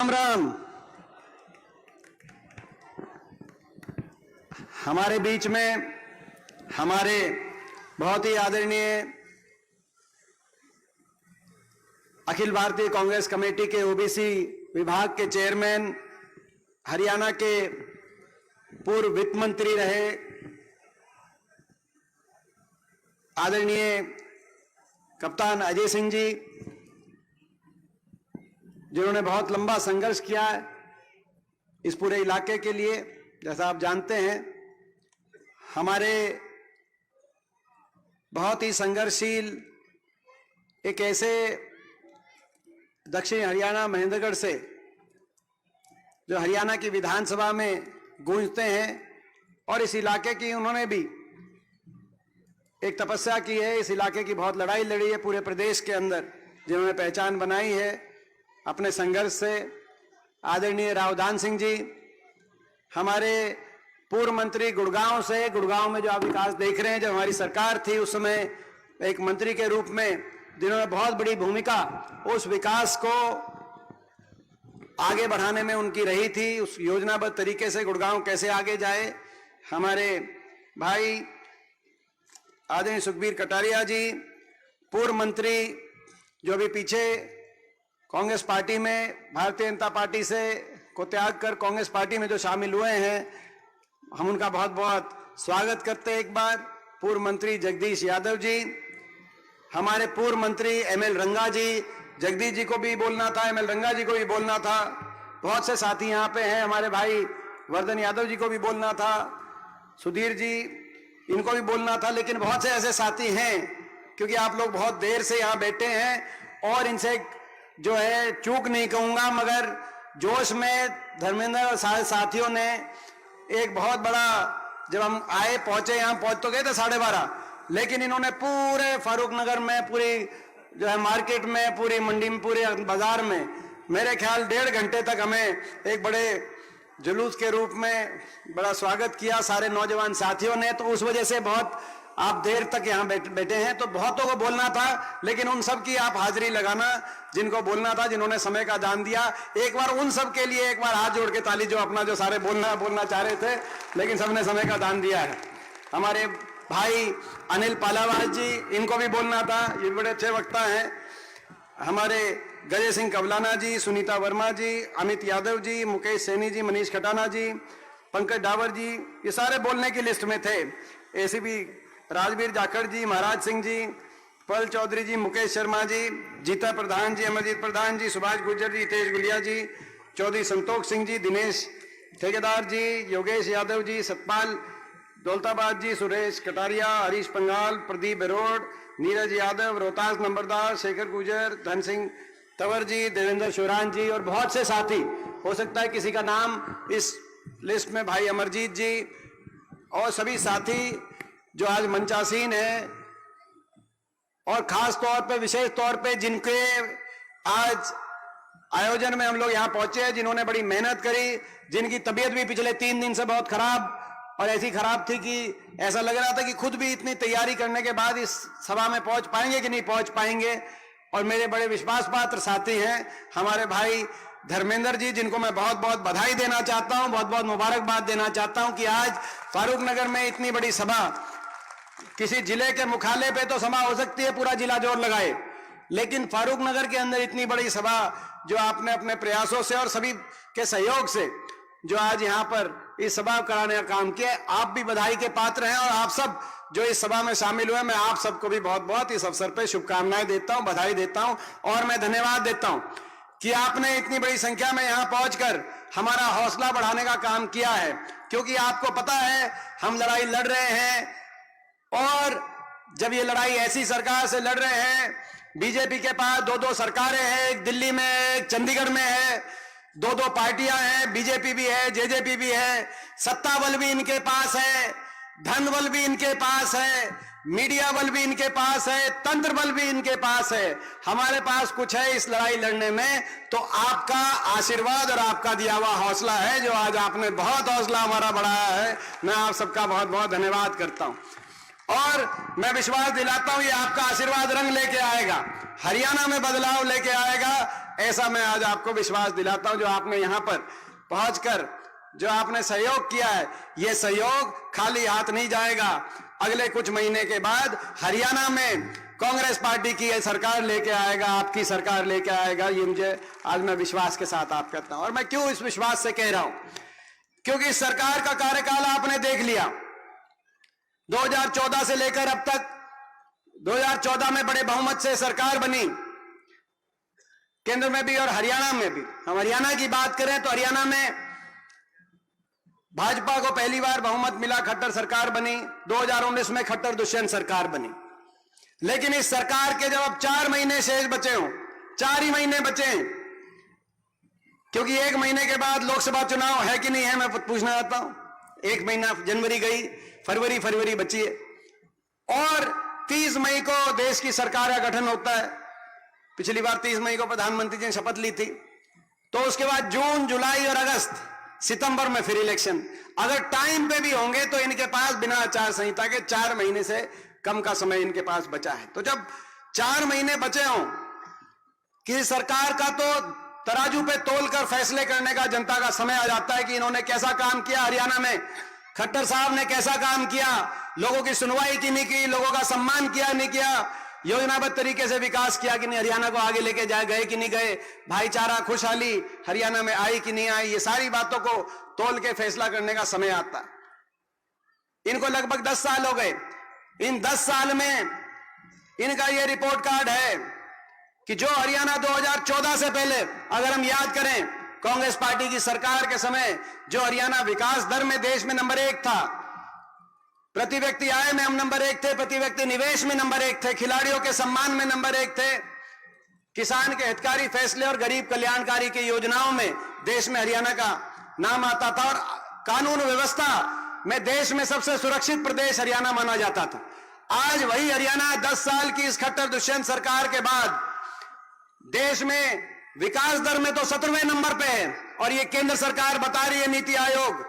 राम राम। हमारे बीच में हमारे बहुत ही आदरणीय अखिल भारतीय कांग्रेस कमेटी के ओबीसी विभाग के चेयरमैन, हरियाणा के पूर्व वित्त मंत्री रहे आदरणीय कप्तान अजय सिंह जी, जिन्होंने बहुत लंबा संघर्ष किया है इस पूरे इलाके के लिए। जैसा आप जानते हैं, हमारे बहुत ही संघर्षशील एक ऐसे दक्षिण हरियाणा महेंद्रगढ़ से जो हरियाणा की विधानसभा में गूंजते हैं, और इस इलाके की उन्होंने भी एक तपस्या की है, इस इलाके की बहुत लड़ाई लड़ी है पूरे प्रदेश के अंदर, जिन्होंने पहचान बनाई है अपने संघर्ष से। आदरणीय रावधान सिंह जी, हमारे पूर्व मंत्री गुड़गांव से, गुड़गांव में जो आप विकास देख रहे हैं, जब हमारी सरकार थी उस समय एक मंत्री के रूप में जिन्होंने बहुत बड़ी भूमिका उस विकास को आगे बढ़ाने में उनकी रही थी, उस योजनाबद्ध तरीके से गुड़गांव कैसे आगे जाए। हमारे भाई आदरणीय सुखबीर कटारिया जी, पूर्व मंत्री जो अभी पीछे कांग्रेस पार्टी में, भारतीय जनता पार्टी से को त्याग कर कांग्रेस पार्टी में जो शामिल हुए हैं, हम उनका बहुत बहुत स्वागत करते हैं। एक बार पूर्व मंत्री जगदीश यादव जी, हमारे पूर्व मंत्री एमएल रंगा जी, जगदीश जी को भी बोलना था, एमएल रंगा जी को भी बोलना था, बहुत से साथी यहाँ पे हैं, हमारे भाई वर्धन यादव जी को भी बोलना था, सुधीर जी इनको भी बोलना था, लेकिन बहुत से ऐसे साथी हैं क्योंकि आप लोग बहुत देर से यहाँ बैठे हैं और इनसे जो है चूक नहीं कहूंगा, मगर जोश में धर्मेंद्र और सारे साथियों ने एक बहुत बड़ा, जब हम आए पहुंचे, यहाँ पहुंच तो गए थे 12:30, लेकिन इन्होंने पूरे फारूक नगर में, पूरी जो है मार्केट में, पूरी मंडी में, पूरे बाजार में मेरे ख्याल 1.5 घंटे तक हमें एक बड़े जुलूस के रूप में बड़ा स्वागत किया सारे नौजवान साथियों ने। तो उस वजह से बहुत आप देर तक यहाँ बैठे हैं, तो बहुतों को बोलना था, लेकिन उन सब की आप हाजिरी लगाना जिनको बोलना था, जिन्होंने समय का दान दिया। एक बार उन सब के लिए एक बार हाथ जोड़ के ताली, जो अपना जो सारे बोलना चाह रहे थे लेकिन सबने समय का दान दिया है। हमारे भाई अनिल पालावास जी, इनको भी बोलना था, ये बड़े अच्छे वक्ता हैं। हमारे गजय सिंह कबलाना जी, सुनीता वर्मा जी, अमित यादव जी, मुकेश सैनी जी, मनीष खटाना जी, पंकज डावर जी, ये सारे बोलने की लिस्ट में थे। एसीपी राजवीर जाखड़ जी, महाराज सिंह जी, पल चौधरी जी, मुकेश शर्मा जी, जीता प्रधान जी, अमरजीत प्रधान जी, सुभाष गुर्जर जी, तेज गुलिया जी, चौधरी संतोष सिंह जी, दिनेश ठेकेदार जी, योगेश यादव जी, सतपाल दौलताबाद जी, सुरेश कटारिया, हरीश पंगाल, प्रदीप बेरोड, नीरज यादव, रोहतास नंबरदार, शेखर गुजर, धन सिंह तंवर जी, देवेंद्र शोरान जी और बहुत से साथी, हो सकता है किसी का नाम इस लिस्ट में, भाई अमरजीत जी और सभी साथी जो आज मंचासीन है, और खास तौर पे, विशेष तौर पे जिनके आज आयोजन में हम लोग यहाँ पहुंचे हैं, जिन्होंने बड़ी मेहनत करी, जिनकी तबीयत भी पिछले 3 दिन से बहुत खराब, और ऐसी खराब थी कि ऐसा लग रहा था कि खुद भी इतनी तैयारी करने के बाद इस सभा में पहुंच पाएंगे कि नहीं पहुंच पाएंगे। और मेरे बड़े विश्वास पात्र साथी हैं हमारे भाई धर्मेंद्र जी, जिनको मैं बहुत बहुत बधाई देना चाहता हूं, बहुत बहुत मुबारकबाद देना चाहता हूं कि आज फारूक नगर में इतनी बड़ी सभा, किसी जिले के मुख्यालय पे तो सभा हो सकती है पूरा जिला जोर लगाए, लेकिन फारूक नगर के अंदर इतनी बड़ी सभा जो आपने अपने प्रयासों से और सभी के सहयोग से जो आज यहाँ पर इस सभा कराने का काम किया, आप भी बधाई के पात्र हैं। और आप सब जो इस सभा में शामिल हुए, मैं आप सबको भी बहुत बहुत इस अवसर पर शुभकामनाएं देता हूं, बधाई देता हूं, और मैं धन्यवाद देता हूं कि आपने इतनी बड़ी संख्या में यहाँ पहुंचकर हमारा हौसला बढ़ाने का काम किया है। क्योंकि आपको पता है हम लड़ाई लड़ रहे हैं, और जब ये लड़ाई ऐसी सरकार से लड़ रहे हैं, बीजेपी के पास 2-2 सरकारें हैं, एक दिल्ली में, एक चंडीगढ़ में है, 2-2 पार्टियां हैं, बीजेपी भी है, जेजेपी भी है, सत्ता बल भी इनके पास है, धन बल भी इनके पास है, मीडिया बल भी इनके पास है, तंत्र बल भी इनके पास है। हमारे पास कुछ है इस लड़ाई लड़ने में, तो आपका आशीर्वाद और आपका दिया हुआ हौसला है, जो आज आपने बहुत हौसला हमारा बढ़ाया है। मैं आप सबका बहुत बहुत धन्यवाद करता हूं। और मैं विश्वास दिलाता हूं ये आपका आशीर्वाद रंग लेके आएगा, हरियाणा में बदलाव लेके आएगा, ऐसा मैं आज आपको विश्वास दिलाता हूं। जो आपने यहां पर पहुंचकर जो आपने सहयोग किया है, ये सहयोग खाली हाथ नहीं जाएगा। अगले कुछ महीने के बाद हरियाणा में कांग्रेस पार्टी की सरकार लेके आएगा, आपकी सरकार लेके आएगा, ये मुझे आज मैं विश्वास के साथ आप कहता हूं। और मैं क्यों इस विश्वास से कह रहा हूं, क्योंकि इस सरकार का कार्यकाल आपने देख लिया। 2014 से लेकर अब तक 2014 में बड़े बहुमत से सरकार बनी, केंद्र में भी और हरियाणा में भी। हम हरियाणा की बात करें तो हरियाणा में भाजपा को पहली बार बहुमत मिला, खट्टर सरकार बनी। 2019 में खट्टर दुष्यंत सरकार बनी। लेकिन इस सरकार के जब अब 4 महीने शेष बचे हों, 4 ही महीने बचे हैं, क्योंकि 1 महीने के बाद लोकसभा चुनाव है कि नहीं है, मैं पूछना चाहता हूं। 1 महीना जनवरी गई, फरवरी बची है, और 30 मई को देश की सरकार का गठन होता है। पिछली बार 30 मई को प्रधानमंत्री जी ने शपथ ली थी, तो उसके बाद जून, जुलाई और अगस्त, सितंबर में फिर इलेक्शन। अगर टाइम पे भी होंगे तो इनके पास बिना आचार संहिता के 4 महीने से कम का समय इनके पास बचा है। तो जब 4 महीने बचे हों, किसी सरकार का तो तराजू पे तोलकर फैसले करने का जनता का समय आ जाता है कि इन्होंने कैसा काम किया। हरियाणा में खट्टर साहब ने कैसा काम किया, लोगों की सुनवाई की नहीं की, लोगों का सम्मान किया नहीं किया, योजनाबद्ध तरीके से विकास किया कि नहीं, हरियाणा को आगे लेके गए कि नहीं गए, भाईचारा खुशहाली हरियाणा में आई कि नहीं आई, ये सारी बातों को तोल के फैसला करने का समय आता। इनको लगभग 10 साल हो गए। इन 10 साल में इनका ये रिपोर्ट कार्ड है कि जो हरियाणा 2014 से पहले, अगर हम याद करें कांग्रेस पार्टी की सरकार के समय, जो हरियाणा विकास दर में देश में नंबर 1 था, प्रति व्यक्ति आय में हम नंबर 1 थे, प्रति व्यक्ति निवेश में नंबर 1 थे, खिलाड़ियों के सम्मान में नंबर 1 थे, किसान के हितकारी फैसले और गरीब कल्याणकारी की योजनाओं में देश में हरियाणा का नाम आता था, और कानून व्यवस्था में देश में सबसे सुरक्षित प्रदेश हरियाणा माना जाता था। आज वही हरियाणा 10 साल की इस खट्टर दुष्यंत सरकार के बाद देश में विकास दर में तो 17वें नंबर पे है, और ये केंद्र सरकार बता रही है, नीति आयोग,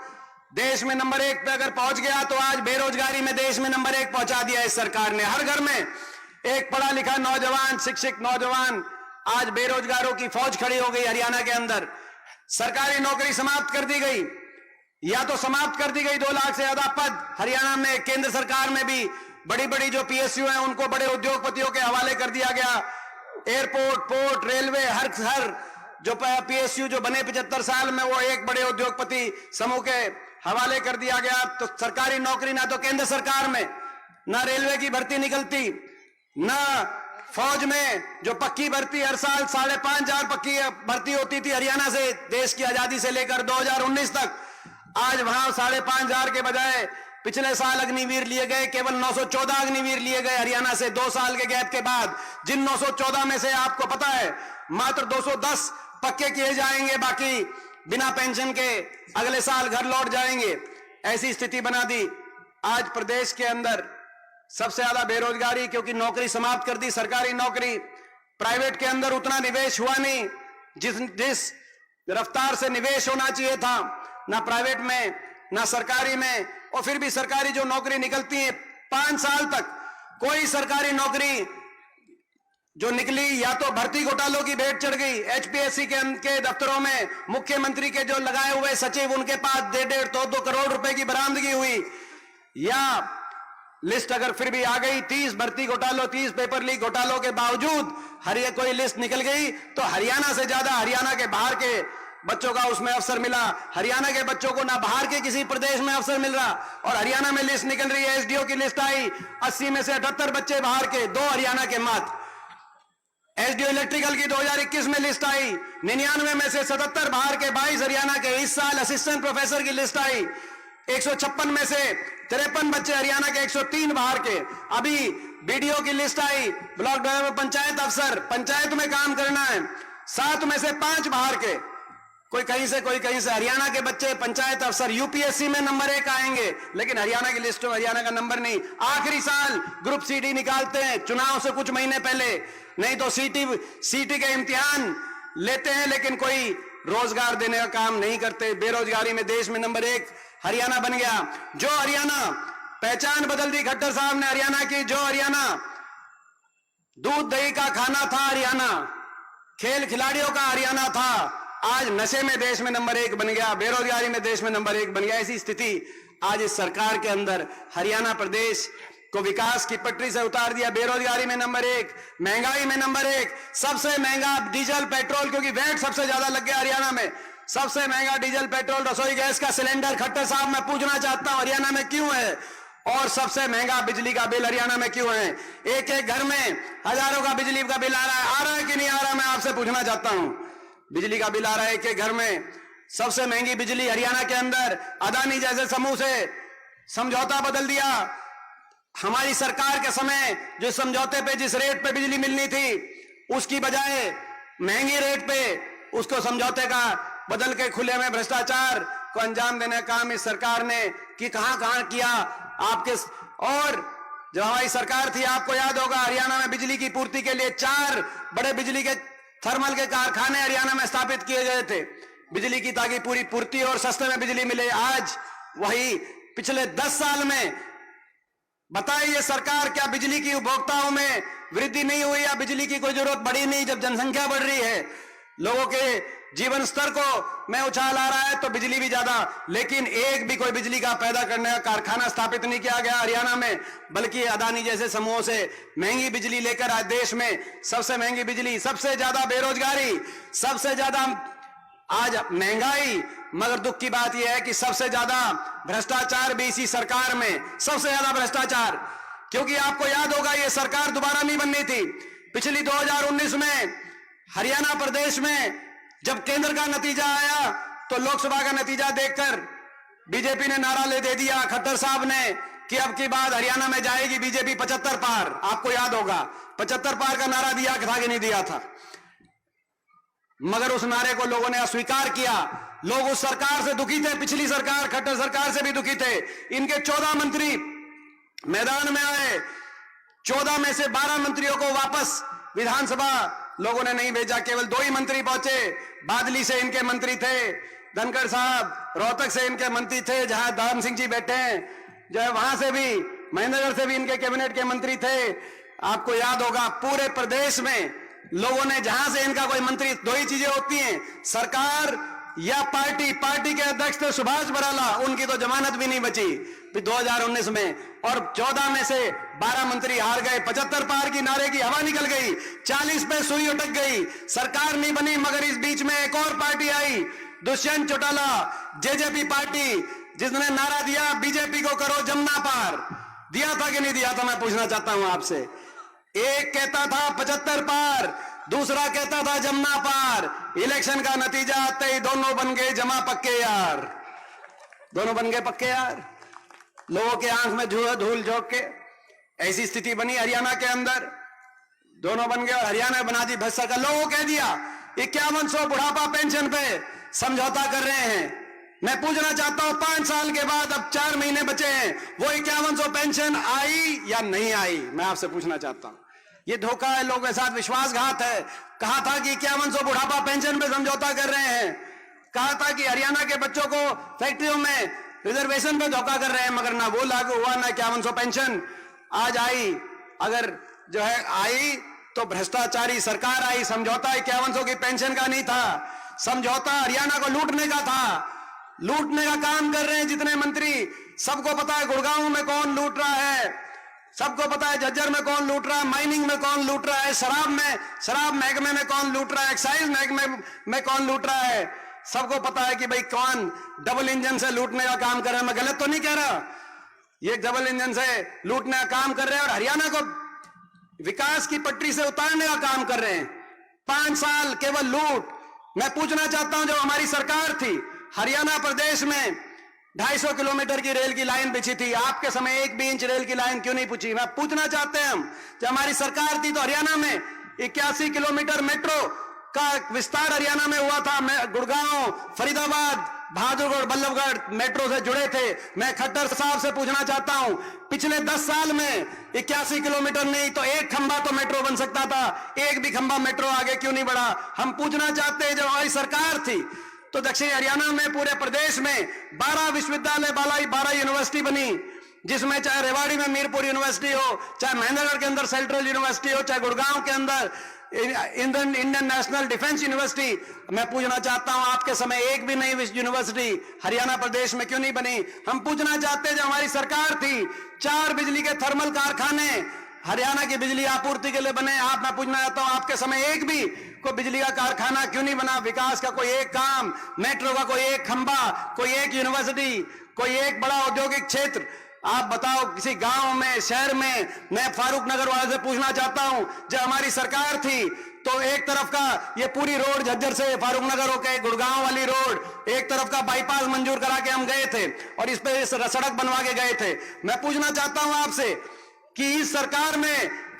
देश में नंबर 1 पे अगर पहुंच गया तो आज बेरोजगारी में देश में नंबर 1 पहुंचा दिया इस सरकार ने। हर घर में एक पढ़ा लिखा नौजवान, शिक्षित नौजवान, आज बेरोजगारों की फौज खड़ी हो गई हरियाणा के अंदर। सरकारी नौकरी समाप्त कर दी गई, या तो समाप्त कर दी गई 2 लाख से ज्यादा पद हरियाणा में। केंद्र सरकार में भी बड़ी बड़ी जो पीएसयू हैं उनको बड़े उद्योगपतियों के हवाले कर दिया गया। एयरपोर्ट, पोर्ट, रेलवे, हर जो पीएसयू जो बने 75 साल में, वो एक बड़े उद्योगपति समूह के हवाले कर दिया गया। तो सरकारी नौकरी ना तो केंद्र सरकार में, ना रेलवे की भर्ती निकलती, ना फौज में जो पक्की भर्ती हर साल 5,500 पक्की भर्ती होती थी हरियाणा से, देश की आजादी से लेकर 2019 तक। आज वहां 5,500 के बजाय पिछले साल अग्निवीर लिए गए, केवल 914 अग्निवीर लिए गए हरियाणा से 2 साल के गैप के बाद। जिन 914 में से आपको पता है मात्र 210 पक्के किए जाएंगे, बाकी बिना पेंशन के अगले साल घर लौट जाएंगे। ऐसी स्थिति बना दी। आज प्रदेश के अंदर सबसे ज्यादा बेरोजगारी, क्योंकि नौकरी समाप्त कर दी सरकारी नौकरी। प्राइवेट के अंदर उतना निवेश हुआ नहीं जिस रफ्तार से निवेश होना चाहिए था, ना प्राइवेट में ना सरकारी में। और फिर भी सरकारी जो नौकरी निकलती है 5 साल तक कोई सरकारी नौकरी जो निकली, या तो भर्ती घोटालों की भेंट चढ़ गई। एचपीएससी के दफ्तरों में मुख्यमंत्री के जो लगाए हुए सचिव, उनके पास 1.5-2 करोड़ रुपए की बरामदगी हुई। या लिस्ट अगर फिर भी आ गई 30 भर्ती घोटालों, 30 पेपर लीक घोटालों के बावजूद कोई लिस्ट निकल गई, तो हरियाणा से ज्यादा हरियाणा के बाहर के बच्चों का उसमें अवसर मिला। हरियाणा के बच्चों को ना बाहर के किसी प्रदेश में अवसर मिल रहा, और हरियाणा में लिस्ट निकल रही है। एसडीओ की लिस्ट आई, 80 में से 78 बच्चे बाहर के, 2 हरियाणा के मात्र। एसडीओ इलेक्ट्रिकल की 2021 में लिस्ट आई, 99 में से 77 बाहर के, 22 हरियाणा के। इस साल असिस्टेंट प्रोफेसर की लिस्ट आई, 156 में से 53 बच्चे हरियाणा के, 103 बाहर के। अभी बीडीओ की लिस्ट आई, ब्लॉक डेवलपमेंट पंचायत अफसर, पंचायत में काम करना है, 7 में से 5 बाहर के। कोई कहीं से कोई कहीं से। हरियाणा के बच्चे पंचायत अफसर यूपीएससी में नंबर 1 आएंगे, लेकिन हरियाणा की लिस्ट में हरियाणा का नंबर नहीं। आखिरी साल ग्रुप सीडी निकालते हैं चुनाव से कुछ महीने पहले, नहीं तो सीटी के इम्तिहान लेते हैं, लेकिन कोई रोजगार देने का काम नहीं करते। बेरोजगारी में देश में नंबर 1 हरियाणा बन गया। जो हरियाणा पहचान बदल दी खट्टर साहब ने हरियाणा की। जो हरियाणा दूध दही का खाना था, हरियाणा खेल खिलाड़ियों का हरियाणा था, आज नशे में देश में नंबर 1 बन गया, बेरोजगारी में देश में नंबर 1 बन गया। ऐसी स्थिति आज इस सरकार के अंदर, हरियाणा प्रदेश को विकास की पटरी से उतार दिया। बेरोजगारी में नंबर 1, महंगाई में नंबर 1, सबसे महंगा डीजल पेट्रोल, क्योंकि वैट सबसे ज्यादा लग गया हरियाणा में, सबसे महंगा डीजल पेट्रोल रसोई गैस का सिलेंडर। खट्टर साहब मैं पूछना चाहता हूं हरियाणा में क्यों है? और सबसे महंगा बिजली का बिल हरियाणा में क्यों है? एक एक घर में हजारों का बिजली का बिल आ रहा है कि नहीं आ रहा? मैं आपसे पूछना चाहता हूं। बिजली का बिल आ रहा है एक एक घर में। सबसे महंगी बिजली हरियाणा के अंदर अदानी जैसे समूह से समझौता बदल दिया। हमारी सरकार के समय जो समझौते पे जिस रेट पे बिजली मिलनी थी, उसकी बजाय महंगी रेट पे उसको समझौते का बदल के खुले में भ्रष्टाचार को अंजाम देने का काम इस सरकार ने कि कहां किया आपके। और जब हमारी सरकार थी, आपको याद होगा, हरियाणा में बिजली की पूर्ति के लिए 4 बड़े बिजली के थर्मल के कारखाने हरियाणा में स्थापित किए गए थे बिजली की, ताकि पूरी पूर्ति और सस्ते में बिजली मिले। आज वही पिछले 10 साल में बताइए सरकार, क्या बिजली की उपभोक्ताओं में वृद्धि नहीं हुई या बिजली की कोई जरूरत बढ़ी नहीं? जब जनसंख्या बढ़ रही है, लोगों के जीवन स्तर को में उछाल आ रहा है, तो बिजली भी ज्यादा, लेकिन एक भी कोई बिजली का पैदा करने का कारखाना स्थापित नहीं किया गया हरियाणा में, बल्कि अदानी जैसे समूहों से महंगी बिजली लेकर आज देश में सबसे महंगी बिजली, सबसे ज्यादा बेरोजगारी, सबसे ज्यादा आज महंगाई। मगर दुख की बात यह है कि सबसे ज्यादा भ्रष्टाचार भी इसी सरकार में, सबसे ज्यादा भ्रष्टाचार। क्योंकि आपको याद होगा, यह सरकार दोबारा नहीं बननी थी। पिछली 2019 में हरियाणा प्रदेश में जब केंद्र का नतीजा आया, तो लोकसभा का नतीजा देखकर बीजेपी ने नारा दे दिया खट्टर साहब ने कि अब की बात हरियाणा में जाएगी बीजेपी 75 पार। आपको याद होगा 75 पार का नारा दिया था कि नहीं दिया था? मगर उस नारे को लोगों ने अस्वीकार किया। लोग उस सरकार से दुखी थे, पिछली सरकार खट्टर सरकार से भी दुखी थे। इनके 14 मंत्री मैदान में आए, 14 में से 12 मंत्रियों को वापस विधानसभा लोगों ने नहीं भेजा, केवल 2 ही मंत्री पहुंचे। बादली से इनके मंत्री थे, धनखड़ साहब, रोहतक से इनके मंत्री थे, जहां धर्म सिंह जी बैठे हैं, जो है वहां से भी, महेंद्रगढ़ से भी इनके कैबिनेट के मंत्री थे। आपको याद होगा पूरे प्रदेश में लोगों ने, जहां से इनका कोई मंत्री, 2 ही चीजें होती हैं, सरकार या पार्टी। पार्टी के अध्यक्ष थे सुभाष बराला, उनकी तो जमानत भी नहीं बची 2019 में, और 14 में से 12 मंत्री हार गए। 75 पार की नारे की हवा निकल गई, 40 पे सुई अटक गई, सरकार नहीं बनी। मगर इस बीच में एक और पार्टी आई, दुष्यंत चौटाला, जेजेपी पार्टी, जिसने नारा दिया बीजेपी को करो जमुना पार। दिया था कि नहीं दिया था? मैं पूछना चाहता हूं आपसे। एक कहता था 75 पार, दूसरा कहता था जमुना पार। इलेक्शन का नतीजा आते ही दोनों बन गए जमा पक्के यार, दोनों बन गए पक्के यार। लोगों के आंख में धूल झोंक के ऐसी स्थिति बनी हरियाणा के अंदर, दोनों बन गए और हरियाणा बना दी भ्रष्ट सरकार। लोगों को कह दिया 5100 बुढ़ापा पेंशन पे समझौता कर रहे हैं। मैं पूछना चाहता हूं 5 साल के बाद, अब 4 महीने बचे हैं, वो 5100 पेंशन आई या नहीं आई? मैं आपसे पूछना चाहता हूं। ये धोखा है, लोगों के साथ विश्वासघात है। कहा था कि 5100 बुढ़ापा पेंशन पे समझौता कर रहे हैं, कहा था कि हरियाणा के बच्चों को फैक्ट्रियों में रिजर्वेशन पे धोखा कर रहे हैं, मगर ना वो लागू हुआ, ना 5100 पेंशन आज आई। अगर जो है आई तो भ्रष्टाचारी सरकार आई। समझौता 5100 की पेंशन का नहीं था, समझौता हरियाणा को लूटने का था। लूटने का काम कर रहे हैं जितने मंत्री, सबको पता है गुड़गांव में कौन लूट रहा है, सबको पता है झज्जर में कौन लूट रहा है, माइनिंग में कौन लूट रहा है, शराब महकमे में कौन लूट रहा है, एक्साइज महकमे में कौन लूट रहा है। सबको पता है कि भाई कौन डबल इंजन से लूटने का काम कर रहा है। मैं गलत तो नहीं कह रहा, ये डबल इंजन से लूटने का काम कर रहे हैं और हरियाणा को विकास की पटरी से उतारने का काम कर रहे हैं। 5 साल केवल लूट। मैं पूछना चाहता हूं, जो हमारी सरकार थी, हरियाणा प्रदेश में 250 किलोमीटर की रेल की लाइन बिछी थी, आपके समय 1 भी इंच रेल की लाइन क्यों नहीं पूछी? मैं पूछना चाहते हैं हम, जब हमारी सरकार थी तो हरियाणा में 81 किलोमीटर मेट्रो का विस्तार हरियाणा में हुआ था। गुड़गांव, फरीदाबाद, बहादुरगढ़, बल्लभगढ़ मेट्रो से जुड़े थे। मैं खट्टर साहब से पूछना चाहता हूं, पिछले 10 साल में 81 किलोमीटर नहीं तो 1 खंबा तो मेट्रो बन सकता था, 1 भी खंबा मेट्रो आगे क्यों नहीं बढ़ा? हम पूछना चाहते हैं, जब हमारी सरकार थी तो दक्षिण हरियाणा में पूरे प्रदेश में 12 विश्वविद्यालय, 12 यूनिवर्सिटी बनी, जिसमें चाहे रेवाड़ी में मीरपुर यूनिवर्सिटी हो, चाहे महेंद्रगढ़ के अंदर सेंट्रल यूनिवर्सिटी हो, चाहे गुड़गांव के अंदर इंडियन नेशनल डिफेंस यूनिवर्सिटी। मैं पूछना चाहता हूं, आपके समय एक भी नहीं यूनिवर्सिटी हरियाणा प्रदेश में क्यों नहीं बनी? हम पूछना चाहते हैं, जब हमारी सरकार थी 4 बिजली के थर्मल कारखाने हरियाणा की बिजली आपूर्ति के लिए बने। मैं पूछना चाहता हूं, आपके समय एक भी कोई बिजली का कारखाना क्यों नहीं बना? विकास का कोई एक काम, मेट्रो का कोई एक खंबा, कोई एक यूनिवर्सिटी, कोई एक बड़ा औद्योगिक क्षेत्र, आप बताओ किसी गांव में, शहर में? मैं फारूक नगर वाले से पूछना चाहता हूं, जब हमारी सरकार थी तो एक तरफ का ये पूरी रोड झज्जर से फारूक नगर होके गुड़गांव वाली रोड, एक तरफ का बाईपास मंजूर करा के हम गए थे और इस पे सड़क बनवा के गए थे। मैं पूछना चाहता हूं आपसे कि इस सरकार में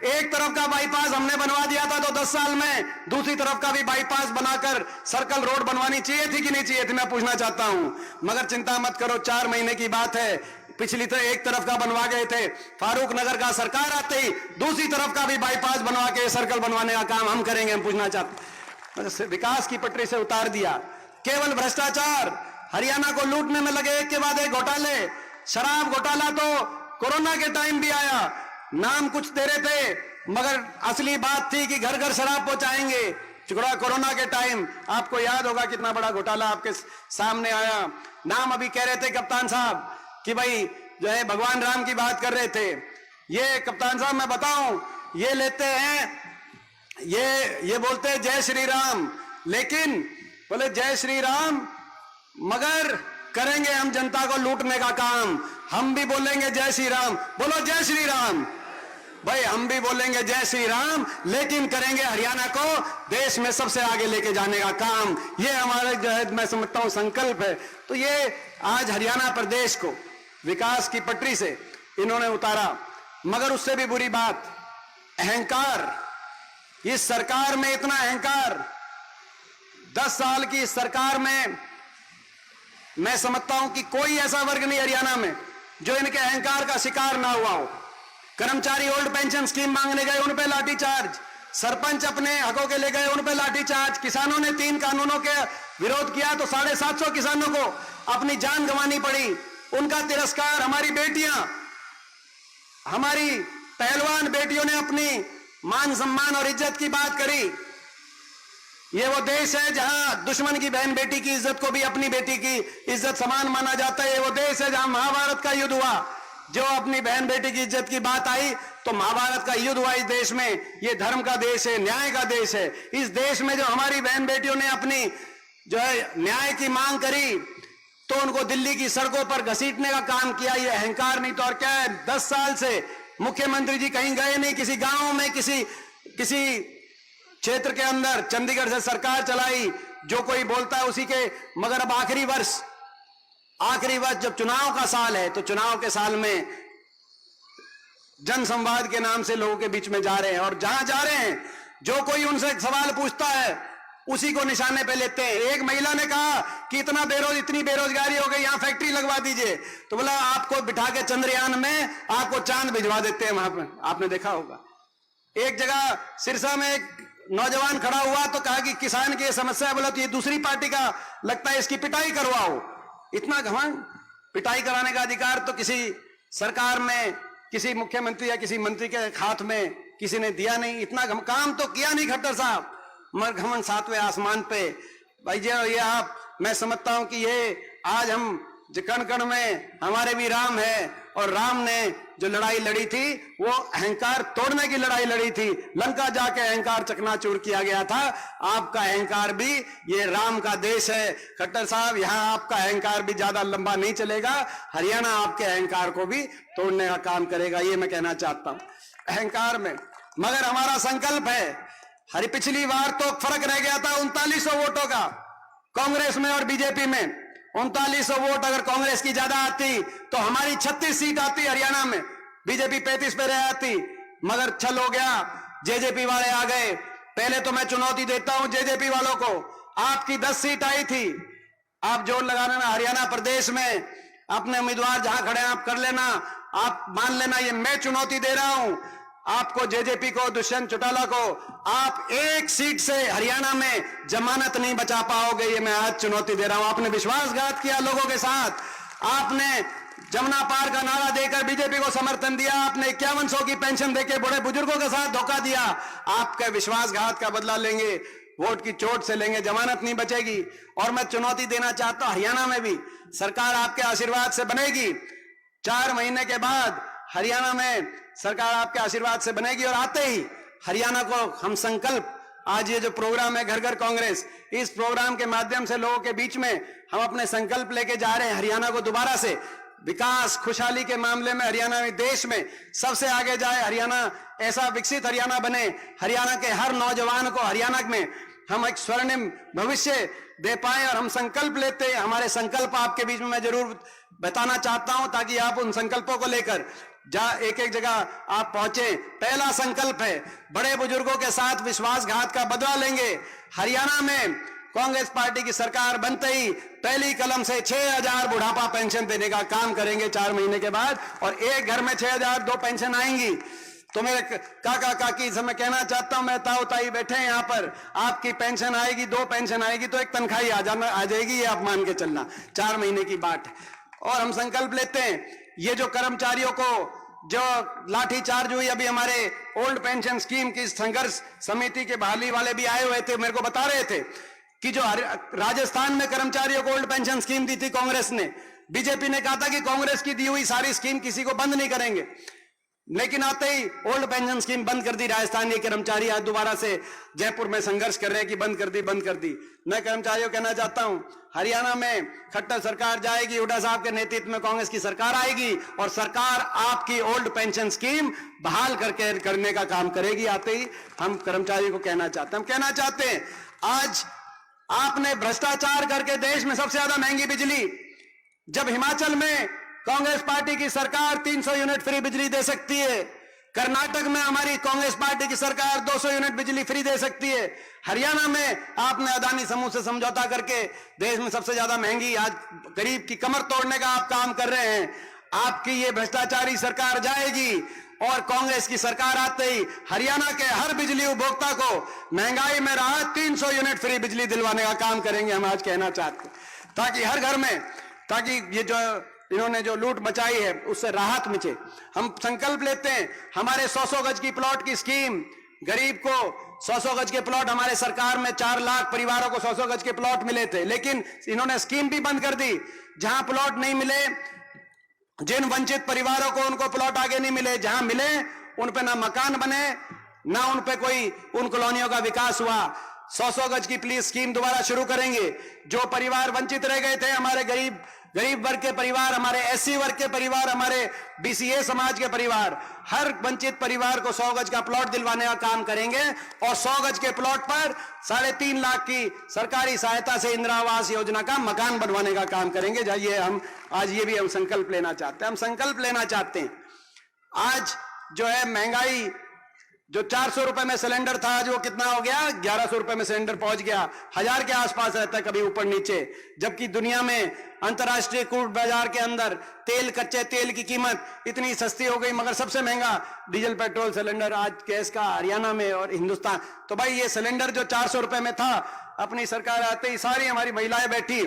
एक तरफ का बाईपास हमने बनवा दिया था तो 10 साल में दूसरी तरफ का भी बाईपास बनाकर सर्कल रोड बनवानी चाहिए थी कि नहीं चाहिए थी? मैं पूछना चाहता हूं। मगर चिंता मत करो, 4 महीने की बात है, पिछली तो एक तरफ का बनवा गए थे, फारूक नगर का सरकार आते ही दूसरी तरफ का भी बाईपास बनवा के सर्कल बनवाने का काम हम करेंगे। हम पूछना चाहते, विकास की पटरी से उतार दिया, केवल भ्रष्टाचार, हरियाणा को लूटने में लगे एक के बाद एक घोटाले। शराब घोटाला तो कोरोना के टाइम भी आया, नाम कुछ दे रहे थे मगर असली बात थी कि घर घर शराब पहुंचाएंगे। चुकड़ा कोरोना के टाइम आपको याद होगा कितना बड़ा घोटाला आपके सामने आया। नाम अभी कह रहे थे कप्तान साहब कि भाई जो है भगवान राम की बात कर रहे थे। ये कप्तान साहब मैं बताऊं, ये लेते हैं, ये बोलते हैं जय श्री राम, लेकिन बोले जय श्री राम मगर करेंगे हम जनता को लूटने का काम। हम भी बोलेंगे जय श्री राम, बोलो जय श्री राम भाई, हम भी बोलेंगे जय श्री राम, लेकिन करेंगे हरियाणा को देश में सबसे आगे लेके जाने का काम। ये हमारा जो है मैं समझता हूं संकल्प है। तो ये आज हरियाणा प्रदेश को विकास की पटरी से इन्होंने उतारा। मगर उससे भी बुरी बात, अहंकार। इस सरकार में इतना अहंकार, 10 साल की इस सरकार में मैं समझता हूं कि कोई ऐसा वर्ग नहीं हरियाणा में जो इनके अहंकार का शिकार ना हुआ हो। कर्मचारी ओल्ड पेंशन स्कीम मांगने गए, उन पे लाठीचार्ज। सरपंच अपने हकों के लिए गए, उन पे लाठीचार्ज। किसानों ने 3 कानूनों के विरोध किया तो 750 किसानों को अपनी जान गंवानी पड़ी, उनका तिरस्कार। हमारी बेटियां, हमारी पहलवान बेटियों ने अपनी मान सम्मान और इज्जत की बात करी। ये वो देश है जहां दुश्मन की बहन बेटी की इज्जत को भी अपनी बेटी की इज्जत समान माना जाता है। ये वो देश है जहां महाभारत का युद्ध हुआ, जो अपनी बहन बेटी की इज्जत की बात आई तो महाभारत का युद्ध हुआ इस देश में। ये धर्म का देश है, न्याय का देश है। इस देश में जो हमारी बहन बेटियों ने अपनी जो है न्याय की मांग करी तो उनको दिल्ली की सड़कों पर घसीटने का काम किया। ये अहंकार नहीं तो और क्या है? 10 साल से मुख्यमंत्री जी कहीं गए नहीं, किसी गांव में, किसी क्षेत्र के अंदर। चंडीगढ़ से सरकार चलाई, जो कोई बोलता है उसी के। मगर अब आखिरी वर्ष जब चुनाव का साल है तो चुनाव के साल में जन संवाद के नाम से लोगों के बीच में जा रहे हैं और जहां जा रहे हैं जो कोई उनसे सवाल पूछता है उसी को निशाने पे लेते हैं। एक महिला ने कहा कि इतनी बेरोजगारी हो गई, यहां फैक्ट्री लगवा दीजिए। तो बोला आपको बिठा के चंद्रयान में आपको चांद भिजवा देते हैं वहां पर। आपने देखा होगा एक जगह सिरसा में एक नौजवान खड़ा हुआ तो कहा कि किसान की समस्या है। बोला तो ये दूसरी पार्टी का लगता है, इसकी पिटाई करवाओ। इतना घमंड, पिटाई कराने का अधिकार तो किसी सरकार में, किसी मुख्यमंत्री या किसी मंत्री के हाथ में किसी ने दिया नहीं। इतना काम तो किया नहीं खट्टर साहब, मगर घमंड 7वें आसमान पे। भाई जी ये आप, मैं समझता हूं कि ये आज हम कण कण में हमारे भी राम है और राम ने जो लड़ाई लड़ी थी वो अहंकार तोड़ने की लड़ाई लड़ी थी। लंका जाके अहंकार चकनाचूर किया गया था। आपका अहंकार भी, ये राम का देश है खट्टर साहब, यहां आपका अहंकार भी ज्यादा लंबा नहीं चलेगा। हरियाणा आपके अहंकार को भी तोड़ने का काम करेगा, ये मैं कहना चाहता हूं अहंकार में। मगर हमारा संकल्प है, पिछली बार तो फर्क रह गया था 3900 वोटों का कांग्रेस में और बीजेपी में। 3900 वोट अगर कांग्रेस की ज्यादा आती तो हमारी 36 सीट आती हरियाणा में, बीजेपी 35 पे रह आती। मगर छल हो गया, जेजेपी वाले आ गए। पहले तो मैं चुनौती देता हूं जेजेपी वालों को, आपकी 10 सीट आई थी, आप जोर लगाने में हरियाणा प्रदेश में अपने उम्मीदवार जहां खड़े हैं आप कर लेना, आप मान लेना। ये मैं चुनौती दे रहा हूं आपको, जेजेपी को, दुष्यंत चौटाला को। आप 1 सीट से हरियाणा में जमानत नहीं बचा पाओगे, ये मैं आज चुनौती दे रहा हूं। आपने विश्वासघात किया लोगों के साथ, आपने जमुना पार का नारा देकर बीजेपी को समर्थन दिया, आपने 5100 की पेंशन देकर बूढ़े बुजुर्गों के साथ धोखा दिया। आपके विश्वासघात का बदला लेंगे, वोट की चोट से लेंगे, जमानत नहीं बचेगी। और मैं चुनौती देना चाहता हूं, हरियाणा में भी सरकार आपके आशीर्वाद से बनेगी। 4 महीने के बाद हरियाणा में सरकार आपके आशीर्वाद से बनेगी और आते ही हरियाणा को हम संकल्प, आज ये जो प्रोग्राम है घर घर कांग्रेस, इस प्रोग्राम के माध्यम से लोगों के बीच में हम अपने संकल्प लेके जा रहे हैं। हरियाणा को दोबारा से विकास खुशहाली के मामले में हरियाणा में देश में सबसे आगे जाए, हरियाणा ऐसा विकसित हरियाणा बने, हरियाणा के हर नौजवान को हरियाणा में हम एक स्वर्णिम भविष्य दे पाए। और हम संकल्प लेते हैं, हमारे संकल्प आपके बीच में मैं जरूर बताना चाहता हूं ताकि आप उन संकल्पों को लेकर एक एक जगह आप पहुंचे। पहला संकल्प है, बड़े बुजुर्गों के साथ विश्वासघात का बदला लेंगे। हरियाणा में कांग्रेस पार्टी की सरकार बनते ही पहली कलम से 6000 बुढ़ापा पेंशन देने का काम करेंगे 4 महीने के बाद, और एक घर में 6000 2 पेंशन आएंगी। तो मेरे काका काकी से मैं कहना चाहता हूं, मैं ताऊ ताई बैठे हैं यहां पर, आपकी पेंशन आएगी, 2 पेंशन आएगी तो एक तनख्वाही आ जाएगी, ये आप मान के चलना, 4 महीने की बात है। और हम संकल्प लेते हैं, ये जो कर्मचारियों को जो लाठीचार्ज हुई, अभी हमारे ओल्ड पेंशन स्कीम की संघर्ष समिति के बहाली वाले भी आए हुए थे, मेरे को बता रहे थे कि जो राजस्थान में कर्मचारियों को ओल्ड पेंशन स्कीम दी थी कांग्रेस ने, बीजेपी ने कहा था कि कांग्रेस की दी हुई सारी स्कीम किसी को बंद नहीं करेंगे, लेकिन आते ही ओल्ड पेंशन स्कीम बंद कर दी। राजस्थान के कर्मचारी आज दोबारा से जयपुर में संघर्ष कर रहे हैं कि बंद कर दी, बंद कर दी। मैं कर्मचारियों कहना चाहता हूं, हरियाणा में खट्टर सरकार जाएगी, हुड्डा साहब के नेतृत्व में कांग्रेस की सरकार आएगी और सरकार आपकी ओल्ड पेंशन स्कीम बहाल करने का काम करेगी। आते ही हम कर्मचारियों को कहना चाहते हैं, हम कहना चाहते हैं, आज आपने भ्रष्टाचार करके देश में सबसे ज्यादा महंगी बिजली, जब हिमाचल में कांग्रेस पार्टी की सरकार 300 यूनिट फ्री बिजली दे सकती है, कर्नाटक में हमारी कांग्रेस पार्टी की सरकार 200 यूनिट बिजली फ्री दे सकती है, हरियाणा में आपने अदानी समूह से समझौता करके देश में सबसे ज्यादा महंगी, आज गरीब की कमर तोड़ने का आप काम कर रहे हैं। आपकी ये भ्रष्टाचारी सरकार जाएगी और कांग्रेस की सरकार आते ही हरियाणा के हर बिजली उपभोक्ता को महंगाई में राहत 300 यूनिट फ्री बिजली दिलवाने का काम करेंगे। हम आज कहना चाहते हैं, ताकि हर घर में, ताकि ये जो इन्होंने जो लूट मचाई है उससे राहत मिले। हम संकल्प लेते हैं, हमारे 100-100 गज की प्लॉट की स्कीम, गरीब को 100-100 गज के प्लॉट, हमारे सरकार में 4 लाख परिवारों को 100-100 गज के प्लॉट मिले थे, लेकिन इन्होंने स्कीम भी बंद कर दी। जहां प्लॉट नहीं मिले, जिन वंचित परिवारों को उनको प्लॉट आगे नहीं मिले, जहां मिले उन पे ना मकान बने, ना उन पे कोई उन कॉलोनियों का विकास हुआ। 100-100 गज की प्लीज स्कीम दोबारा शुरू करेंगे। जो परिवार वंचित रह गए थे, हमारे गरीब वर्ग के परिवार, हमारे SC वर्ग के परिवार, हमारे BCA समाज के परिवार, हर वंचित परिवार को 100 गज का प्लॉट दिलवाने का काम करेंगे और 100 गज के प्लॉट पर 3.5 लाख की सरकारी सहायता से इंदिरा आवास योजना का मकान बनवाने का काम करेंगे। जाइए, हम आज ये भी हम संकल्प लेना चाहते हैं। हम संकल्प लेना चाहते हैं, आज जो है महंगाई, जो 400 रुपए में सिलेंडर था, आज वो कितना हो गया, 1100 रुपए में सिलेंडर पहुंच गया, 1000 के आसपास रहता है, कभी ऊपर नीचे। जबकि दुनिया में अंतर्राष्ट्रीय क्रूड बाजार के अंदर तेल, कच्चे तेल की कीमत इतनी सस्ती हो गई, मगर सबसे महंगा डीजल पेट्रोल सिलेंडर आज गैस का हरियाणा में और हिंदुस्तान। तो भाई ये सिलेंडर जो 400 रुपए में था, अपनी सरकार आते ही सारी हमारी महिलाएं बैठी,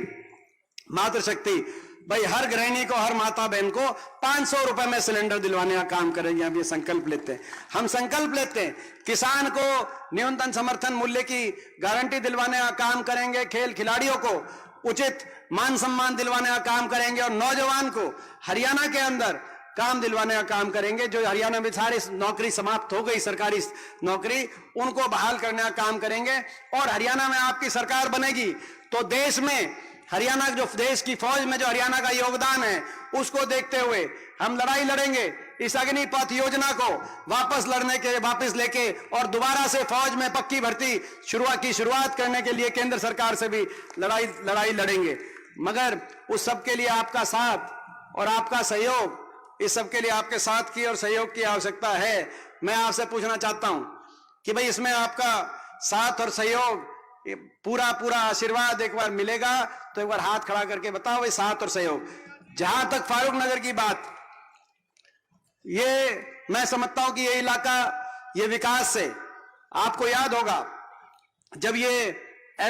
मातृशक्ति, भाई हर गृहिणी को, हर माता बहन को 500 रुपए में सिलेंडर दिलवाने का काम करेंगे। हम ये संकल्प लेते हैं। हम संकल्प लेते हैं, किसान को न्यूनतम समर्थन मूल्य की गारंटी दिलवाने का काम करेंगे, खेल खिलाड़ियों को उचित मान सम्मान दिलवाने का काम करेंगे और नौजवान को हरियाणा के अंदर काम दिलवाने का काम करेंगे। जो हरियाणा में सारी नौकरी समाप्त हो गई, सरकारी नौकरी, उनको बहाल करने का काम करेंगे। और हरियाणा में आपकी सरकार बनेगी तो देश में हरियाणा, जो देश की फौज में जो हरियाणा का योगदान है, उसको देखते हुए हम लड़ाई लड़ेंगे इस अग्निपथ योजना को वापस लेके और दोबारा से फौज में पक्की भर्ती शुरुआत करने के लिए केंद्र सरकार से भी लड़ाई लड़ेंगे। मगर उस सब के लिए आपका साथ और आपका सहयोग, इस सब के लिए आपके साथ की और सहयोग की आवश्यकता है। मैं आपसे पूछना चाहता हूं कि भाई इसमें आपका साथ और सहयोग, पूरा आशीर्वाद एक बार मिलेगा तो एक बार हाथ खड़ा करके बताओ भाई, साथ और सहयोग। जहां तक फारूक नगर की बात, ये मैं समझता हूं कि ये इलाका, ये विकास से, आपको याद होगा जब ये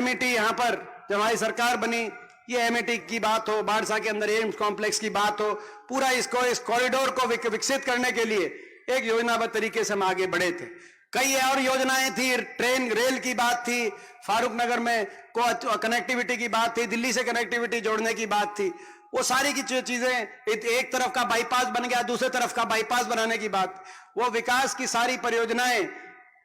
MET यहां पर, जब हमारी सरकार बनी ये एमएटी की बात हो, बाड़सा के अंदर एम्स कॉम्प्लेक्स की बात हो, पूरा इसको इस कॉरिडोर को विकसित करने के लिए एक योजनाबद्ध तरीके से हम आगे बढ़े थे। कई और योजनाएं थी, ट्रेन रेल की बात थी, फारूक नगर में कनेक्टिविटी की बात थी, दिल्ली से कनेक्टिविटी जोड़ने की बात थी। वो सारी की चीजें, एक तरफ का बाईपास बन गया, दूसरे तरफ का बाईपास बनाने की बात, वो विकास की सारी परियोजनाएं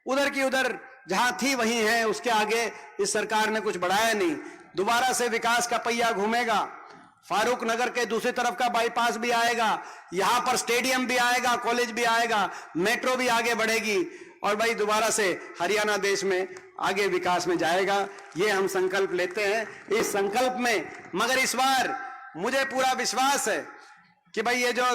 उधर की उधर जहां थी वहीं है, उसके आगे इस सरकार ने कुछ बढ़ाया नहीं। दोबारा से विकास का पहिया घूमेगा, फारूक नगर के दूसरी तरफ का बाईपास भी आएगा, यहां पर स्टेडियम भी आएगा, कॉलेज भी आएगा, मेट्रो भी आगे बढ़ेगी और भाई दोबारा से हरियाणा देश में आगे विकास में जाएगा। ये हम संकल्प लेते हैं। इस संकल्प में मगर इस बार मुझे पूरा विश्वास है कि भाई ये जो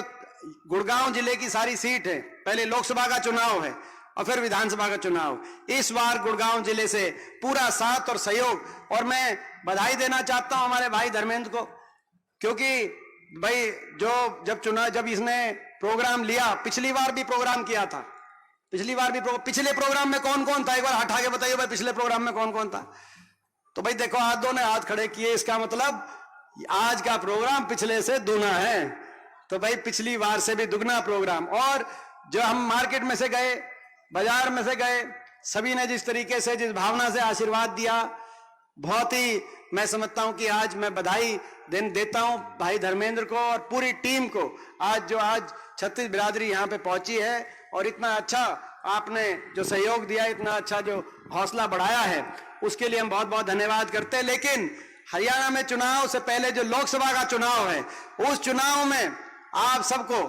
गुड़गांव जिले की सारी सीट है, पहले लोकसभा का चुनाव है और फिर विधानसभा का चुनाव, इस बार गुड़गांव जिले से पूरा साथ और सहयोग, और मैं बधाई देना चाहता हूं हमारे भाई धर्मेंद्र को, क्योंकि भाई जब इसने प्रोग्राम लिया, पिछली बार भी प्रोग्राम किया था, पिछले प्रोग्राम में कौन कौन था, एक बार हटा के बताइए भाई पिछले प्रोग्राम में कौन कौन था। तो भाई देखो हाथों ने हाथ खड़े किए, इसका मतलब आज का प्रोग्राम पिछले से दुगना है। तो भाई पिछली बार से भी दुगना प्रोग्राम, और जो हम मार्केट में से गए, बाजार में से गए, सभी ने जिस तरीके से, जिस भावना से आशीर्वाद दिया, बहुत ही मैं समझता हूं कि आज मैं बधाई देता हूं भाई धर्मेंद्र को और पूरी टीम को। आज छत्तीस बिरादरी यहां पे पहुंची है और इतना अच्छा आपने जो सहयोग दिया, इतना अच्छा जो हौसला बढ़ाया है, उसके लिए हम बहुत बहुत धन्यवाद करते हैं। लेकिन हरियाणा में चुनाव से पहले जो लोकसभा का चुनाव है, उस चुनाव में आप सबको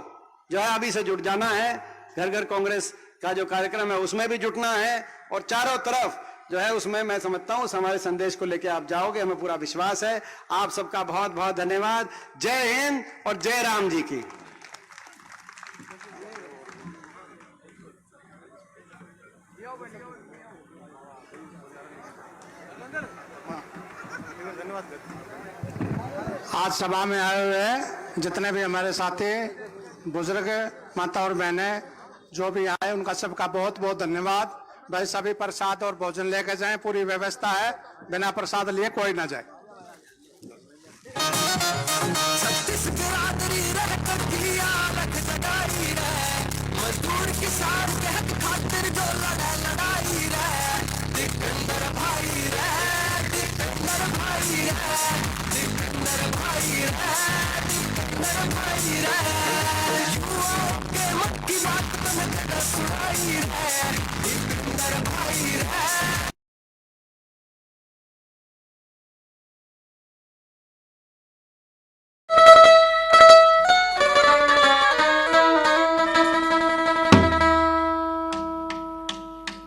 जो है अभी से जुट जाना है। घर घर कांग्रेस का जो कार्यक्रम है उसमें भी जुटना है और चारों तरफ जो है उसमें मैं समझता हूं हमारे संदेश को लेकर आप जाओगे, हमें पूरा विश्वास है। आप सबका बहुत बहुत धन्यवाद। जय हिंद और जय राम जी की। आज सभा में आए हुए हैं जितने भी हमारे साथी बुजुर्ग माता और बहनें जो भी आए, उनका सबका बहुत बहुत धन्यवाद। भाई सभी प्रसाद और भोजन लेकर जाएं, पूरी व्यवस्था है, बिना प्रसाद लिए कोई ना जाए। छत्तीस बिरादरी रहकर दिया लख जगाई रे, मजदूर किसान के हक खातिर जो लड़ाई रे, दिकंदर भाई रे, दिकंदर भाई रे, दिकंदर भाई रे, दिकंदर भाई रे, युवाओं के मत की बात मैंने सुनाई रे, दिकंदर भाई रे।